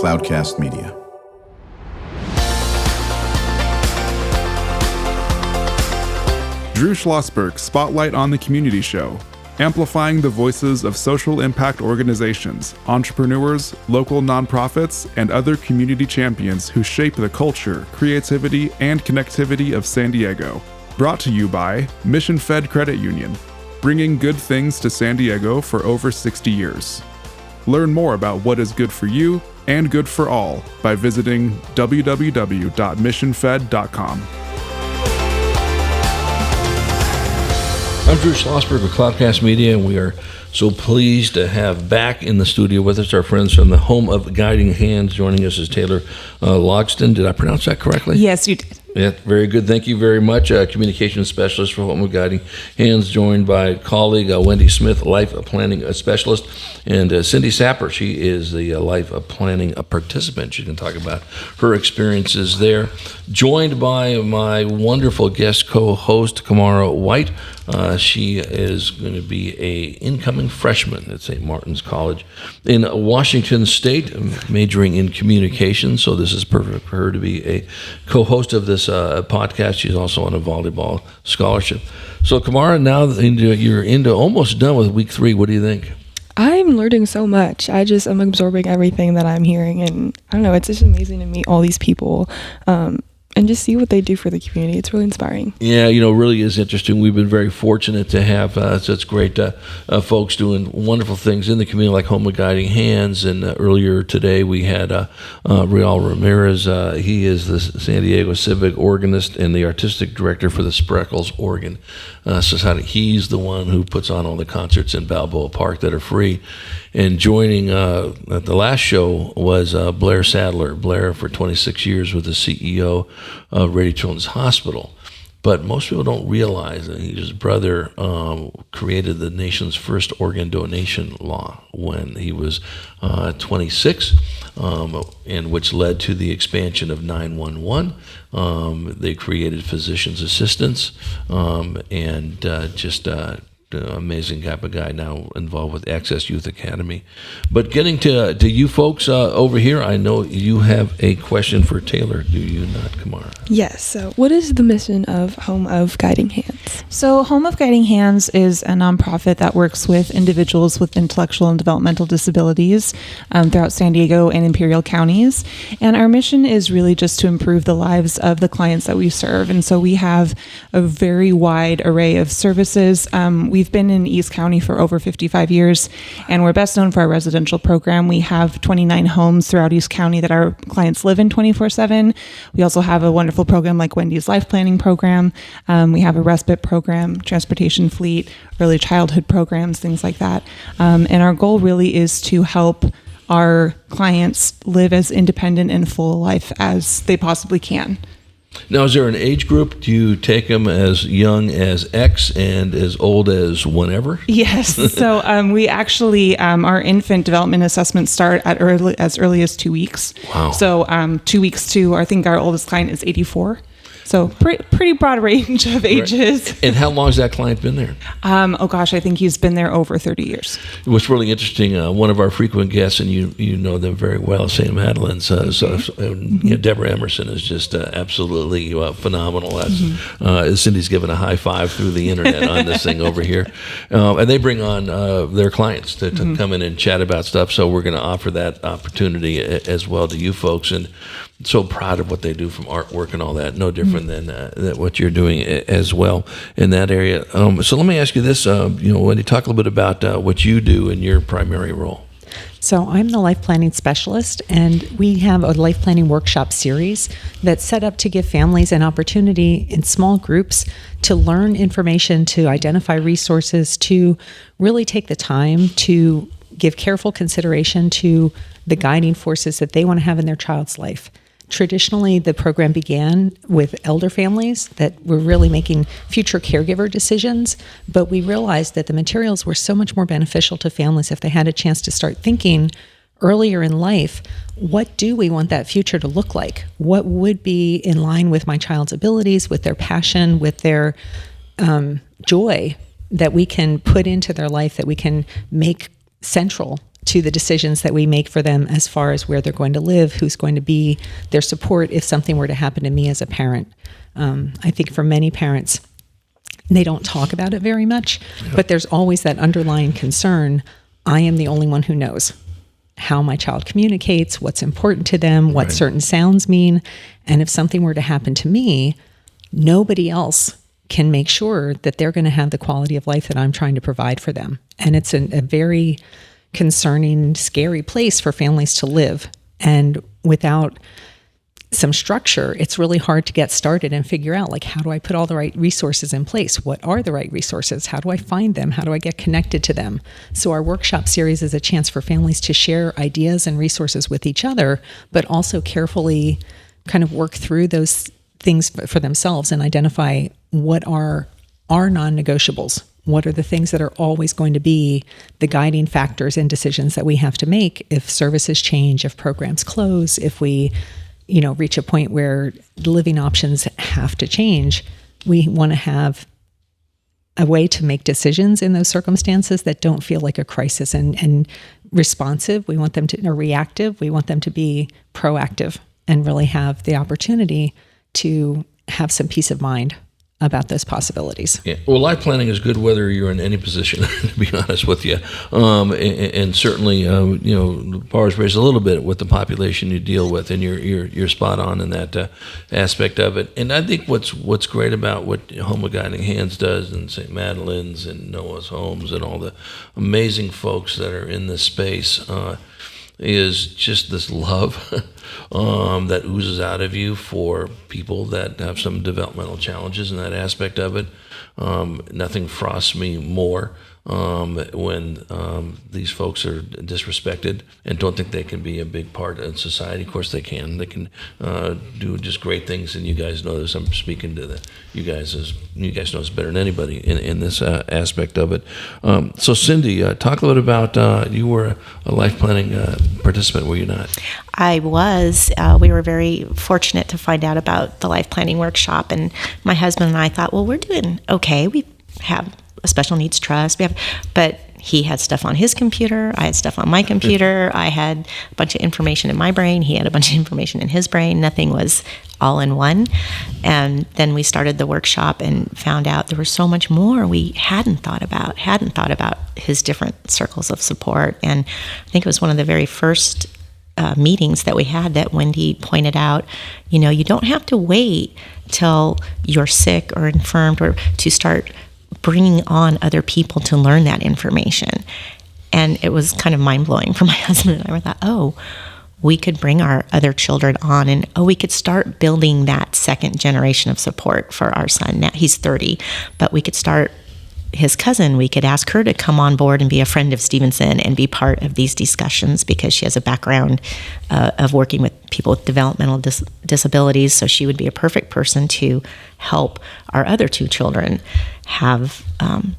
Cloudcast Media. Drew Schlosberg Spotlight on the Community Show, amplifying the voices of social impact organizations, entrepreneurs, local nonprofits, and other community champions who shape the culture, creativity, and connectivity of San Diego. Brought to you by Mission Fed Credit Union, bringing good things to San Diego for over 60 years. Learn more about what is good for you and good for all by visiting www.missionfed.com. I'm Drew Schlosberg with Cloudcast Media, and we are so pleased to have back in the studio with us our friends from the Home of Guiding Hands. Joining us is Taylor Logsdon. Did I pronounce that correctly? Yes, you did. Yeah, very good. Thank you very much. Communications specialist for Home of Guiding Hands, joined by colleague Wendy Smith, life planning specialist, and Cindy Sapper. She is the life planning participant. She can talk about her experiences there. Joined by my wonderful guest co-host, Kamara White. She is going to be a incoming freshman at St. Martin's College in Washington State, majoring in communications. So this is perfect for her to be a co-host of this podcast. She's also on a volleyball scholarship. So Kamara, now you're almost done with week 3. What do you think? I'm learning so much. I'm absorbing everything that I'm hearing, and I don't know, it's just amazing to meet all these people and just see what they do for the community. It's really inspiring. Yeah, really is interesting. We've been very fortunate to have such great folks doing wonderful things in the community, like Home of Guiding Hands. And earlier today, we had Real Ramirez. He is the San Diego Civic organist and the artistic director for the Spreckles Organ Society. He's the one who puts on all the concerts in Balboa Park that are free. And joining at the last show was Blair Sadler. Blair, for 26 years, was the CEO of Rady Children's Hospital. But most people don't realize that his brother created the nation's first organ donation law when he was 26, and which led to the expansion of 911. They created physician's assistants, and just amazing type of guy, now involved with Access Youth Academy. But getting to you folks over here, I know you have a question for Taylor, do you not, Kamara? Yes. So what is the mission of Home of Guiding Hands? So Home of Guiding Hands is a nonprofit that works with individuals with intellectual and developmental disabilities throughout San Diego and Imperial counties. And our mission is really just to improve the lives of the clients that we serve. And so we have a very wide array of services. We've been in East County for over 55 years, and we're best known for our residential program. We have 29 homes throughout East County that our clients live in 24/7. We also have a wonderful program like Wendy's life planning program. We have a respite program, transportation fleet, early childhood programs, things like that. And our goal really is to help our clients live as independent and full a life as they possibly can. Now, is there an age group? Do you take them as young as X and as old as whenever? Yes. So we actually, our infant development assessments start at as early as 2 weeks. Wow. So 2 weeks to, I think our oldest client is 84. So pretty broad range of ages. Right. And how long has that client been there? I think he's been there over 30 years. What's really interesting, one of our frequent guests, and you know them very well, St. Madeline's, Deborah Emerson is just absolutely phenomenal. Cindy's given a high five through the internet on this thing over here. And they bring on their clients to come in and chat about stuff. So we're going to offer that opportunity as well to you folks. And so proud of what they do from artwork and all that. No different than what you're doing as well in that area. So let me ask you this, Wendy, talk a little bit about what you do in your primary role. So I'm the life planning specialist, and we have a life planning workshop series that's set up to give families an opportunity in small groups to learn information, to identify resources, to really take the time to give careful consideration to the guiding forces that they want to have in their child's life. Traditionally, the program began with elder families that were really making future caregiver decisions, but we realized that the materials were so much more beneficial to families if they had a chance to start thinking earlier in life, what do we want that future to look like? What would be in line with my child's abilities, with their passion, with their joy that we can put into their life, that we can make central to the decisions that we make for them as far as where they're going to live, who's going to be their support if something were to happen to me as a parent. I think for many parents, they don't talk about it very much, but there's always that underlying concern. I am the only one who knows how my child communicates, what's important to them, what certain sounds mean. And if something were to happen to me, nobody else can make sure that they're going to have the quality of life that I'm trying to provide for them. And it's a very concerning, scary place for families to live. And without some structure, it's really hard to get started and figure out, like, how do I put all the right resources in place? What are the right resources? How do I find them? How do I get connected to them? So our workshop series is a chance for families to share ideas and resources with each other, but also carefully kind of work through those things for themselves and identify what are our non-negotiables. What are the things that are always going to be the guiding factors in decisions that we have to make if services change, if programs close, if we, reach a point where the living options have to change? We want to have a way to make decisions in those circumstances that don't feel like a crisis and responsive. We want them to, or reactive. We want them to be proactive and really have the opportunity to have some peace of mind about those possibilities. Yeah. Well, life planning is good whether you're in any position, to be honest with you. And certainly, the bars raise a little bit with the population you deal with, and you're spot on in that aspect of it. And I think what's great about what Home of Guiding Hands does, and St. Madeleine's and Noah's Homes and all the amazing folks that are in this space, is just this love that oozes out of you for people that have some developmental challenges in that aspect of it. Nothing frosts me more when these folks are disrespected and don't think they can be a big part of society. Of course they can. They can do just great things, and you guys know this. I'm speaking to you guys know this better than anybody in this aspect of it. So Cindy, talk a little about, you were a life planning participant, were you not? I was. We were very fortunate to find out about the life planning workshop, and my husband and I thought, well, we're doing okay. We have a special needs trust. But he had stuff on his computer. I had stuff on my computer. I had a bunch of information in my brain. He had a bunch of information in his brain. Nothing was all in one. And then we started the workshop and found out there was so much more we hadn't thought about his different circles of support. And I think it was one of the very first meetings that we had that Wendy pointed out, you don't have to wait till you're sick or infirmed or to start bringing on other people to learn that information. And it was kind of mind-blowing for my husband and I. We thought, we could bring our other children on, and we could start building that second generation of support for our son. Now he's 30, but we could start his cousin. We could ask her to come on board and be a friend of Stevenson and be part of these discussions because she has a background of working with people with developmental disabilities. So she would be a perfect person to help our other two children have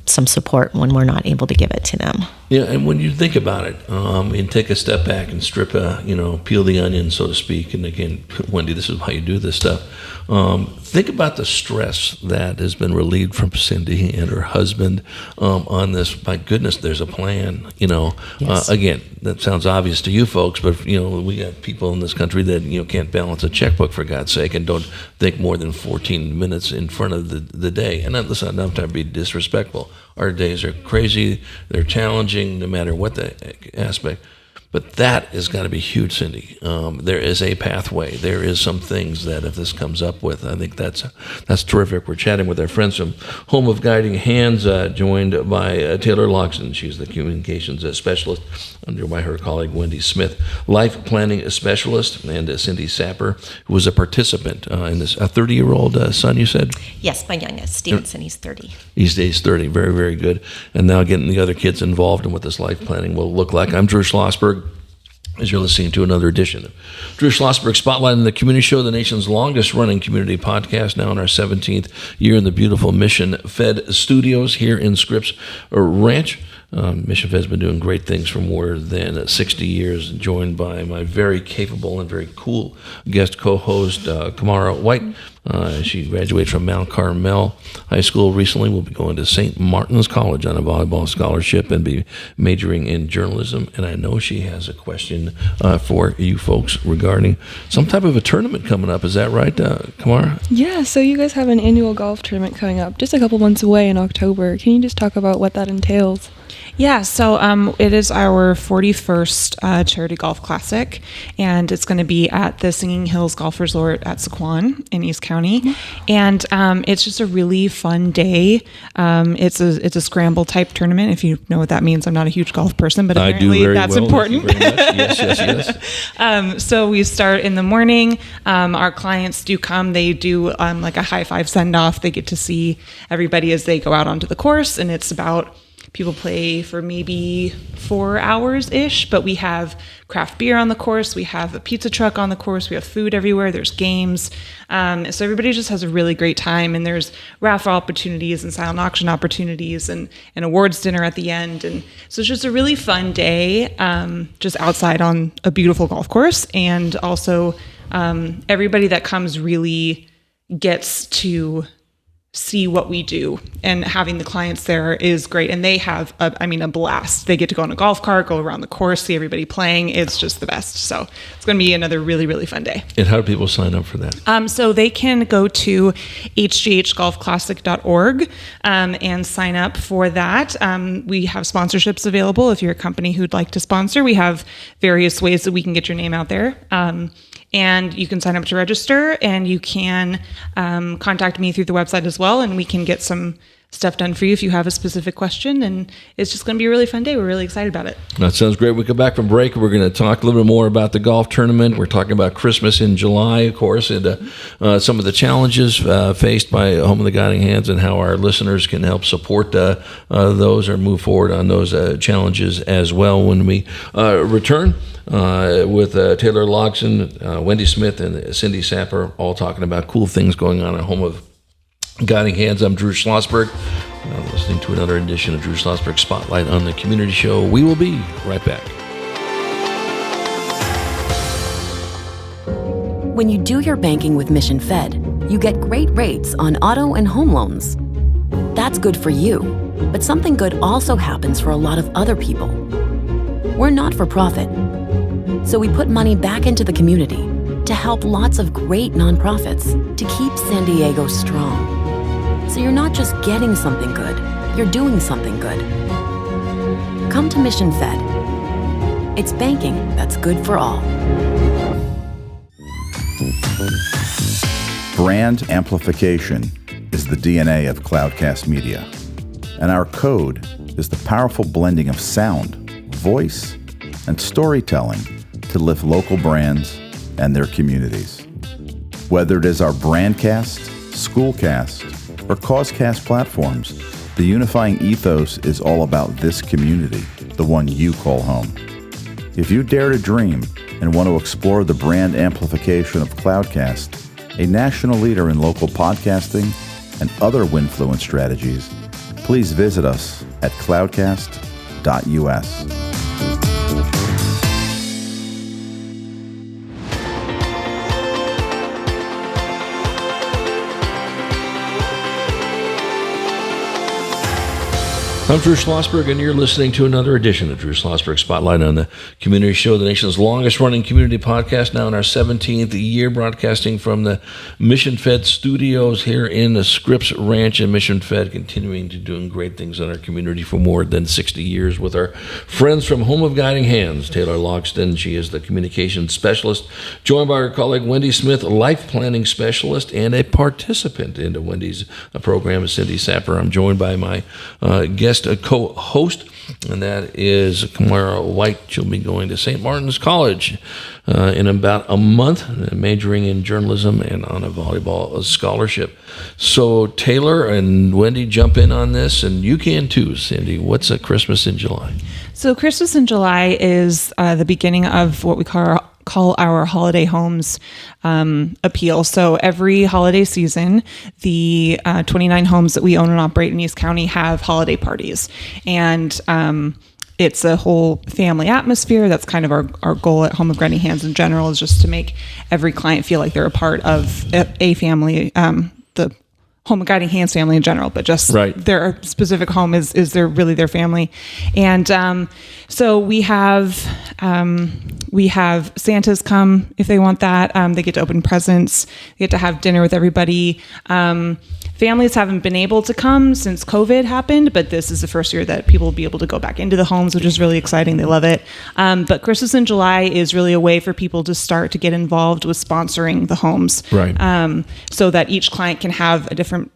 some support when we're not able to give it to them. Yeah, and when you think about it, and take a step back and strip, peel the onion, so to speak. And again, Wendy, this is why you do this stuff. Think about the stress that has been relieved from Cindy and her husband on this. My goodness, there's a plan. Yes. Again, that sounds obvious to you folks, but we got people in this country that can't balance a checkbook, for God's sake, and don't think more than 14 minutes in front of the day. And listen, I'm not trying to be disrespectful. Our days are crazy. They're challenging, no matter what the aspect. But that has got to be huge, Cindy. There is a pathway. There is some things that if this comes up with, I think that's terrific. We're chatting with our friends from Home of Guiding Hands, joined by Taylor Logsdon. She's the communications specialist, under by her colleague Wendy Smith, life planning specialist, and Cindy Sapper, who was a participant in this. A 30-year-old son, you said? Yes, my youngest, Stevenson, he's 30. He's 30, very, very good. And now getting the other kids involved in what this life planning will look like. I'm Drew Schlosberg, as you're listening to another edition of Drew Schlosberg Spotlight in the Community Show, the nation's longest-running community podcast, now in our 17th year in the beautiful Mission Fed studios here in Scripps Ranch. Mission Fed's been doing great things for more than 60 years, joined by my very capable and very cool guest co-host, Kamara White. She graduated from Mount Carmel High School recently. Will be going to St. Martin's College on a volleyball scholarship and be majoring in journalism. And I know she has a question for you folks regarding some type of a tournament coming up. Is that right, Kamara? Yeah, so you guys have an annual golf tournament coming up just a couple months away in October. Can you just talk about what that entails? Yeah, so it is our 41st Charity Golf Classic, and it's going to be at the Singing Hills Golf Resort at Sequan in East County. And it's just a really fun day. It's a scramble type tournament, if you know what that means. I'm not a huge golf person, but apparently that's important. Yes. So we start in the morning. Our clients do come. They do like a high five send off. They get to see everybody as they go out onto the course, and it's about people play for maybe 4 hours-ish, but we have craft beer on the course. We have a pizza truck on the course. We have food everywhere. There's games. So everybody just has a really great time, and there's raffle opportunities and silent auction opportunities and an awards dinner at the end. And so it's just a really fun day, just outside on a beautiful golf course. And also everybody that comes really gets to see what we do, and having the clients there is great. And they have a blast. They get to go on a golf cart, go around the course, see everybody playing. It's just the best. So it's going to be another really, really fun day. And how do people sign up for that? So they can go to hghgolfclassic.org and sign up for that. We have sponsorships available. If you're a company who'd like to sponsor, we have various ways that we can get your name out there. And you can sign up to register, and you can contact me through the website as well, and we can get some stuff done for you if you have a specific question. And it's just going to be a really fun day. We're really excited about it. That sounds great. We come back from break. We're going to talk a little bit more about the golf tournament. We're talking about Christmas in July, of course, and some of the challenges faced by Home of the Guiding Hands, and how our listeners can help support those or move forward on those challenges as well when we return. With Taylor Logsdon, Wendy Smith, and Cindy Sapper, all talking about cool things going on at Home of Guiding Hands. I'm Drew Schlosberg, listening to another edition of Drew Schlosberg Spotlight on the Community Show. We will be right back. When you do your banking with Mission Fed, you get great rates on auto and home loans. That's good for you, but something good also happens for a lot of other people. We're not for profit, so we put money back into the community to help lots of great nonprofits to keep San Diego strong. So you're not just getting something good, you're doing something good. Come to Mission Fed. It's banking that's good for all. Brand amplification is the DNA of Cloudcast Media, and our code is the powerful blending of sound, voice, and storytelling to lift local brands and their communities. Whether it is our Brandcast, Schoolcast, or Causecast platforms, the unifying ethos is all about this community, the one you call home. If you dare to dream and want to explore the brand amplification of Cloudcast, a national leader in local podcasting and other Winfluence strategies, please visit us at cloudcast.us. I'm Drew Schlosberg, and you're listening to another edition of Drew Schlosberg Spotlight on the Community Show, the nation's longest-running community podcast, now in our 17th year, broadcasting from the Mission Fed studios here in the Scripps Ranch in Mission Fed, continuing to doing great things in our community for more than 60 years with our friends from Home of Guiding Hands. Taylor Logsdon, she is the communications specialist, joined by her colleague Wendy Smith, life planning specialist and a participant into Wendy's program, Cindy Sapper. I'm joined by my guest co-host, and that is Kamara White. She'll be going to St. Martin's College in about a month, majoring in journalism and on a volleyball scholarship. So Taylor and Wendy, jump in on this, and you can too, Cindy. What's a Christmas in July? So Christmas in July is the beginning of what we call our holiday homes appeal. So every holiday season, the 29 homes that we own and operate in East County have holiday parties. And it's a whole family atmosphere. That's kind of our goal at Home of Guiding Hands in general, is just to make every client feel like they're a part of a family, the Home of Guiding Hands family in general, but just their specific home is really their family. And so we have Santas come if they want that. They get to open presents. They get to have dinner with everybody. Families haven't been able to come since COVID happened, but this is the first year that people will be able to go back into the homes, which is really exciting. They love it. But Christmas in July is really a way for people to start to get involved with sponsoring the homes, so that each client can have a different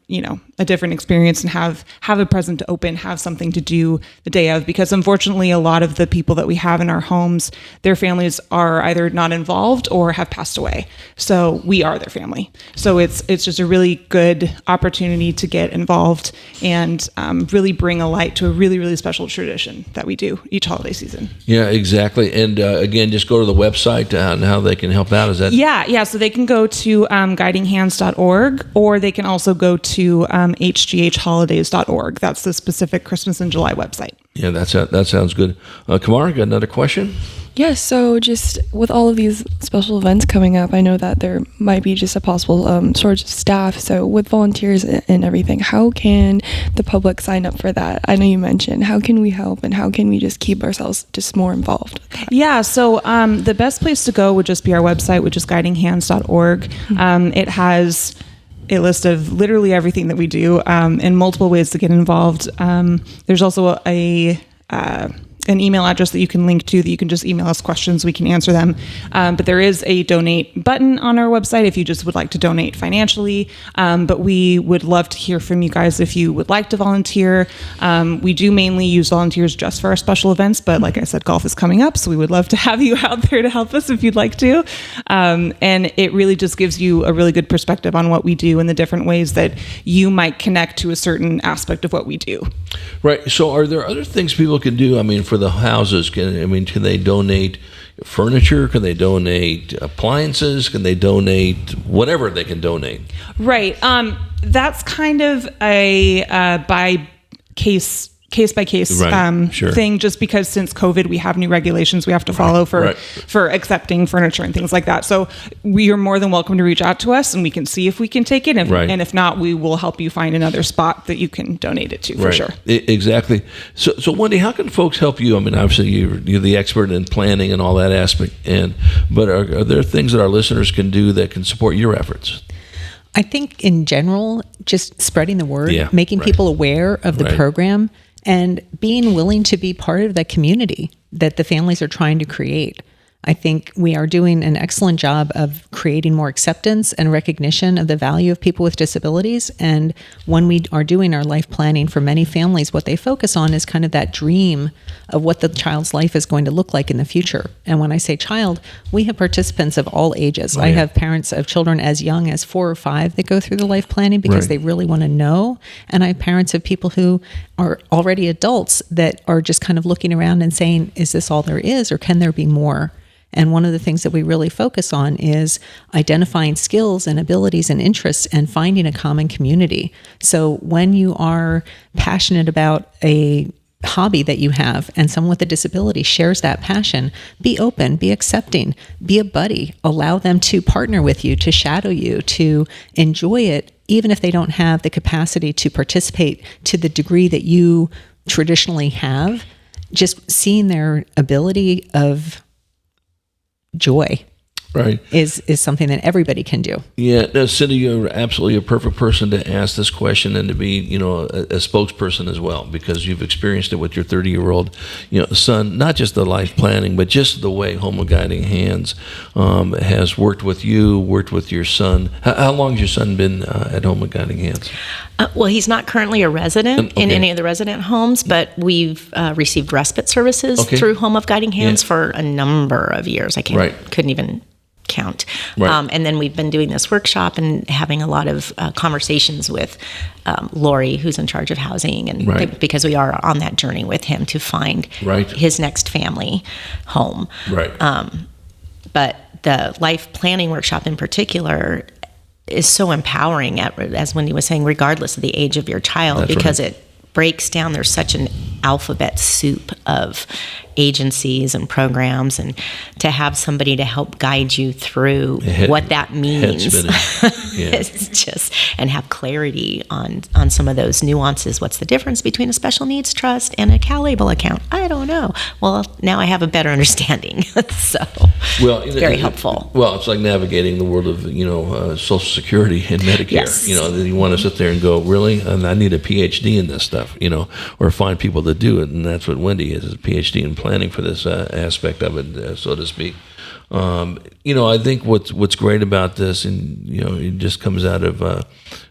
experience and have a present to open, have something to do the day of. Because unfortunately, a lot of the people that we have in our homes, their families are either not involved or have passed away. So we are their family. So it's just a really good opportunity to get involved and really bring a light to a really, really special tradition that we do each holiday season. Yeah, exactly. And again, just go to the website and how they can help out. Is that? Yeah. So they can go to guidinghands.org, or they can also go to hghholidays.org. That's the specific Christmas in July website. Yeah, that sounds good. Kamara, got another question? Yes, so just with all of these special events coming up, I know that there might be just a possible shortage of staff. So with volunteers and everything, how can the public sign up for that? I know you mentioned, how can we help and how can we just keep ourselves just more involved with that? Yeah, so the best place to go would just be our website, which is guidinghands.org. It has a list of literally everything that we do and multiple ways to get involved. There's also an email address that you can link to that you can just email us questions. We can answer them. But there is a donate button on our website if you just would like to donate financially. But we would love to hear from you guys if you would like to volunteer. We do mainly use volunteers just for our special events, but like I said, golf is coming up, so we would love to have you out there to help us if you'd like to. And it really just gives you a really good perspective on what we do and the different ways that you might connect to a certain aspect of what we do. Right. So are there other things people can do? I mean, for the houses, can they donate furniture? Can they donate appliances? Can they donate whatever they can donate? Right. That's kind of a by case by case thing, just because since COVID we have new regulations we have to follow for accepting furniture and things like that. So we are more than welcome to reach out to us and we can see if we can take it. And if not, we will help you find another spot that you can donate it to for sure. Exactly. So Wendy, how can folks help you? I mean, obviously you're the expert in planning and all that aspect, but are there things that our listeners can do that can support your efforts? I think in general, just spreading the word, making people aware of the program, and being willing to be part of that community that the families are trying to create. I think we are doing an excellent job of creating more acceptance and recognition of the value of people with disabilities. And when we are doing our life planning for many families, what they focus on is kind of that dream of what the child's life is going to look like in the future. And when I say child, we have participants of all ages. I have parents of children as young as 4 or 5 that go through the life planning because they really want to know. And I have parents of people who are already adults that are just kind of looking around and saying, is this all there is, or can there be more? And one of the things that we really focus on is identifying skills and abilities and interests and finding a common community. So when you are passionate about a hobby that you have and someone with a disability shares that passion, be open, be accepting, be a buddy, allow them to partner with you, to shadow you, to enjoy it, even if they don't have the capacity to participate to the degree that you traditionally have. Just seeing their ability of joy is something that everybody can do. Yeah, no, Cindy, you're absolutely a perfect person to ask this question and to be, a spokesperson as well, because you've experienced it with your 30-year-old, son. Not just the life planning, but just the way Home of Guiding Hands has worked with you, worked with your son. How long has your son been at Home of Guiding Hands? Well, he's not currently a resident in any of the resident homes, but we've received respite services through Home of Guiding Hands for a number of years. I couldn't even count. And then we've been doing this workshop and having a lot of conversations with Lori, who's in charge of housing, and because we are on that journey with him to find his next family home. But the life planning workshop in particular is so empowering, as Wendy was saying, regardless of the age of your child, because it breaks down, there's such an alphabet soup of agencies and programs, and to have somebody to help guide you through what that means. Yeah. It's just, and have clarity on some of those nuances. What's the difference between a special needs trust and a Cal Label account? I don't know. Well, now I have a better understanding. So, it's very helpful. Well, it's like navigating the world of, Social Security and Medicare. Yes. You want to sit there and go, really? And I need a PhD in this stuff, or find people that do it. And that's what Wendy is a PhD in planning for this aspect of it, so to speak. I think what's great about this, and it just comes out of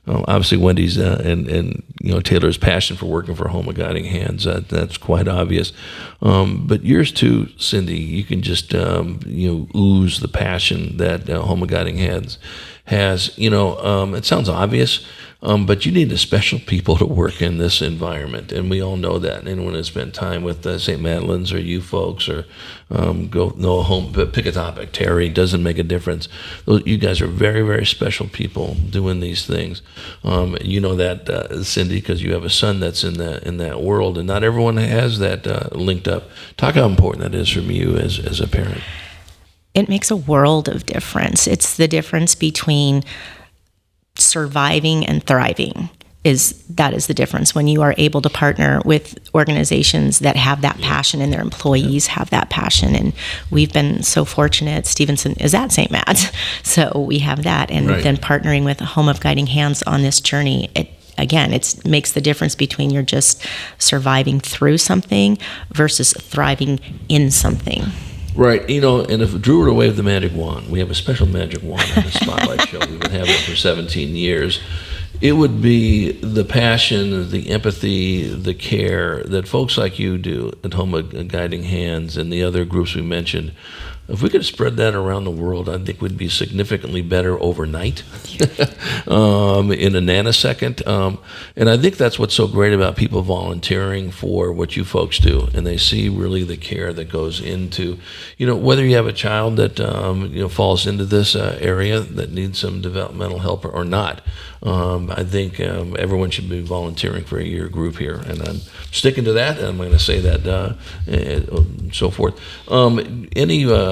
obviously Wendy's and Taylor's passion for working for Home of Guiding Hands. That's quite obvious. But yours too, Cindy. You can just ooze the passion that Home of Guiding Hands has. It sounds obvious. But you need the special people to work in this environment, and we all know that. Anyone who's spent time with St. Madeline's or you folks, or go know a home, pick a topic. Terry, doesn't make a difference. You guys are very, very special people doing these things. You know that, Cindy, because you have a son that's in that world, and not everyone has that linked up. Talk how important that is from you as a parent. It makes a world of difference. It's the difference between surviving and thriving. That is the difference when you are able to partner with organizations that have that passion, and their employees have that passion. And we've been so fortunate. Stevenson is at St. Matt's, so we have that. And then partnering with Home of Guiding Hands on this journey, it makes the difference between you're just surviving through something versus thriving in something. Right, and if Drew were to wave the magic wand, we have a special magic wand on the Spotlight Show. We've been having it for 17 years. It would be the passion, the empathy, the care that folks like you do at Home of Guiding Hands and the other groups we mentioned. If we could spread that around the world, I think we'd be significantly better overnight, in a nanosecond. And I think that's what's so great about people volunteering for what you folks do. And they see really the care that goes into, whether you have a child that, falls into this area that needs some developmental help or not. I think everyone should be volunteering for your group here. And I'm sticking to that, and I'm going to say that and so forth.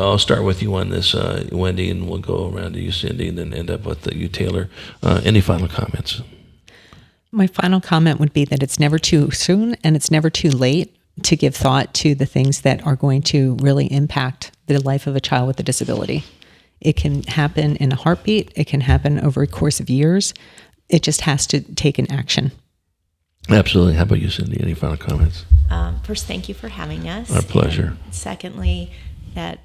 I'll start with you on this, Wendy, and we'll go around to you, Cindy, and then end up with you, Taylor. Any final comments? My final comment would be that it's never too soon and it's never too late to give thought to the things that are going to really impact the life of a child with a disability. It can happen in a heartbeat. It can happen over a course of years. It just has to take an action. Absolutely. How about you, Cindy? Any final comments? First, thank you for having us. Our pleasure. And secondly, that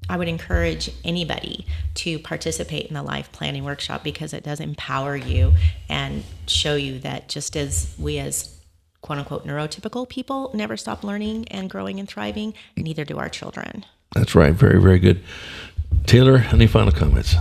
I would encourage anybody to participate in the life planning workshop, because it does empower you and show you that just as we as quote unquote neurotypical people never stop learning and growing and thriving, neither do our children. That's right. Very, very good. Taylor, any final comments?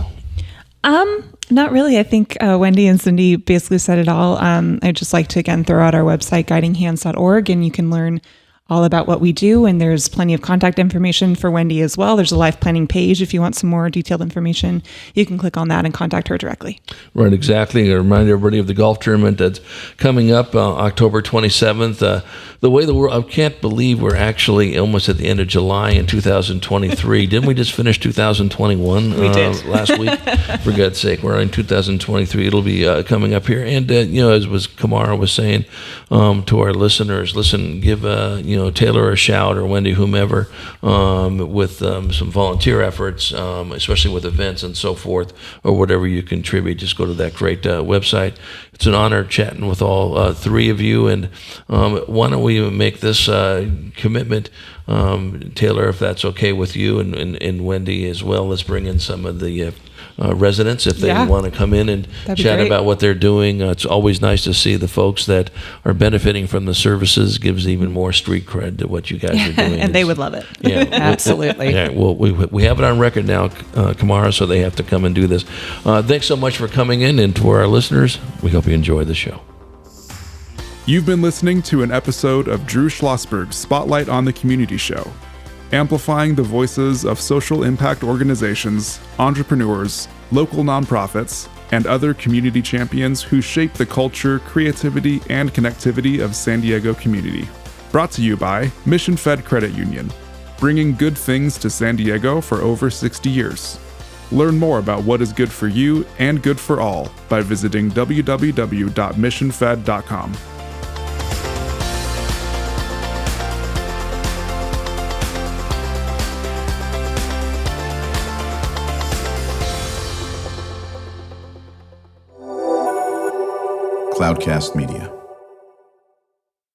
Not really. I think Wendy and Cindy basically said it all. I'd just like to again throw out our website, guidinghands.org, and you can learn all about what we do. And there's plenty of contact information for Wendy as well. There's a life planning page. If you want some more detailed information, you can click on that and contact her directly. Right, exactly. I remind everybody of the golf tournament that's coming up October 27th. The way the world, I can't believe we're actually almost at the end of July in 2023. Didn't we just finish 2021 we did. Last week? For God's sake, we're in 2023. It'll be coming up here. And, as Kamara was saying to our listeners, listen, give, Taylor a shout, or Wendy, whomever, with some volunteer efforts, especially with events and so forth, or whatever you contribute. Just go to that great website. It's an honor chatting with all three of you. And why don't we make this commitment, Taylor, if that's okay with you, and Wendy as well. Let's bring in some of the residents if they want to come in and chat about what they're doing. It's always nice to see the folks that are benefiting from the services. Gives even more street cred to what you guys are doing. And they would love it. Yeah, absolutely. Well, we have it on record now, Kamara, so they have to come and do this. Thanks so much for coming in, and to our listeners, we hope you enjoy the show. You've been listening to an episode of Drew Schlosberg's Spotlight on the Community Show, amplifying the voices of social impact organizations, entrepreneurs, local nonprofits, and other community champions who shape the culture, creativity, and connectivity of San Diego community. Brought to you by Mission Fed Credit Union, bringing good things to San Diego for over 60 years. Learn more about what is good for you and good for all by visiting www.missionfed.com. Cloudcast Media.